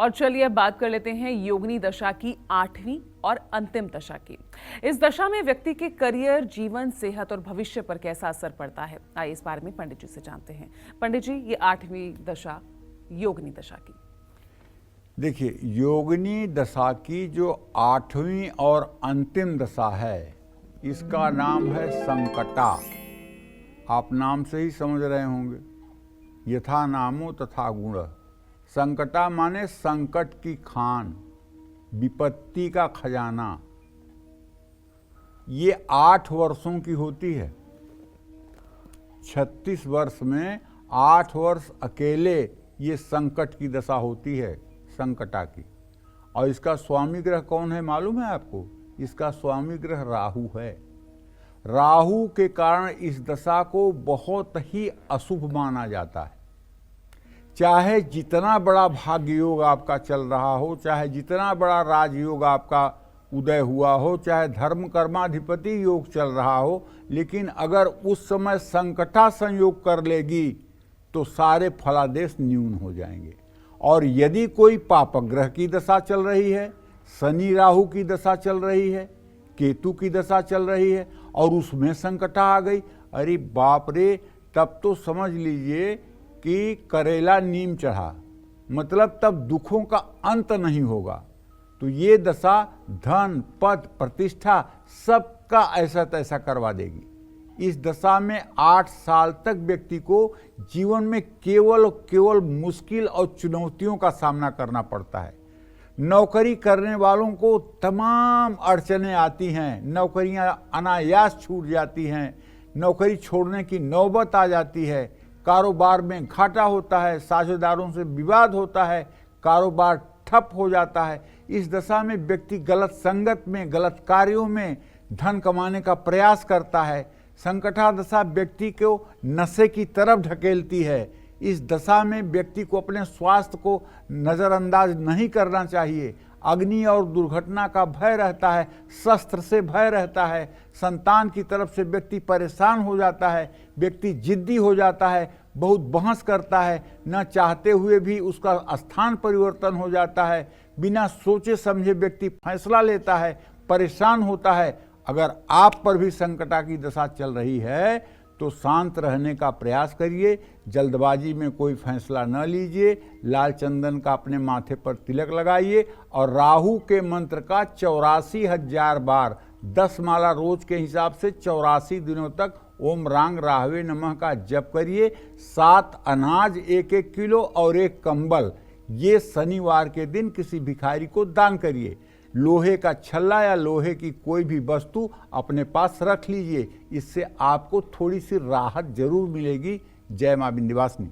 और चलिए अब बात कर लेते हैं योगिनी दशा की 8वीं और अंतिम दशा की। इस दशा में व्यक्ति के करियर, जीवन, सेहत और भविष्य पर कैसा असर पड़ता है, आइए इस बारे में पंडित जी से जानते हैं। पंडित जी, ये 8वीं दशा योगिनी दशा की। देखिए, योगिनी दशा की जो 8वीं और अंतिम दशा है, इसका नाम है संकटा। आप नाम से ही समझ रहे होंगे, यथा नामो तथा गुण। संकटा माने संकट की खान, विपत्ति का खजाना। ये 8 वर्षों की होती है। 36 वर्ष में 8 वर्ष अकेले ये संकट की दशा होती है, संकटा की। और इसका स्वामी ग्रह कौन है मालूम है आपको? इसका स्वामी ग्रह राहु है। राहु के कारण इस दशा को बहुत ही अशुभ माना जाता है। चाहे जितना बड़ा भाग्य योग आपका चल रहा हो, चाहे जितना बड़ा राजयोग आपका उदय हुआ हो, चाहे धर्म कर्माधिपति योग चल रहा हो, लेकिन अगर उस समय संकटा संयोग कर लेगी तो सारे फलादेश न्यून हो जाएंगे। और यदि कोई पापग्रह की दशा चल रही है, शनि राहु की दशा चल रही है, केतु की दशा चल रही है और उसमें संकटा आ गई, अरे बाप रे, तब तो समझ लीजिए कि करेला नीम चढ़ा, मतलब तब दुखों का अंत नहीं होगा। तो ये दशा धन, पद, प्रतिष्ठा सबका ऐसा तैसा करवा देगी। इस दशा में 8 साल तक व्यक्ति को जीवन में केवल मुश्किल और चुनौतियों का सामना करना पड़ता है। नौकरी करने वालों को तमाम अड़चनें आती हैं, नौकरियां अनायास छूट जाती हैं, नौकरी छोड़ने की नौबत आ जाती है, कारोबार में घाटा होता है, साझेदारों से विवाद होता है, कारोबार ठप हो जाता है। इस दशा में व्यक्ति गलत संगत में, गलत कार्यों में धन कमाने का प्रयास करता है। संकटा दशा व्यक्ति को नशे की तरफ ढकेलती है। इस दशा में व्यक्ति को अपने स्वास्थ्य को नज़रअंदाज नहीं करना चाहिए। अग्नि और दुर्घटना का भय रहता है, शस्त्र से भय रहता है, संतान की तरफ से व्यक्ति परेशान हो जाता है, व्यक्ति जिद्दी हो जाता है, बहुत बहस करता है, न चाहते हुए भी उसका स्थान परिवर्तन हो जाता है, बिना सोचे समझे व्यक्ति फैसला लेता है, परेशान होता है। अगर आप पर भी संकटा की दशा चल रही है तो शांत रहने का प्रयास करिए, जल्दबाजी में कोई फैसला न लीजिए, लाल चंदन का अपने माथे पर तिलक लगाइए और राहु के मंत्र का 84,000 बार 10 माला रोज के हिसाब से 84 दिनों तक ओम रांग राहवे नमः का जप करिए। 7 अनाज 1-1 किलो और 1 कंबल ये शनिवार के दिन किसी भिखारी को दान करिए। लोहे का छल्ला या लोहे की कोई भी वस्तु अपने पास रख लीजिए, इससे आपको थोड़ी सी राहत जरूर मिलेगी। जय मां विंध्यवासिनी।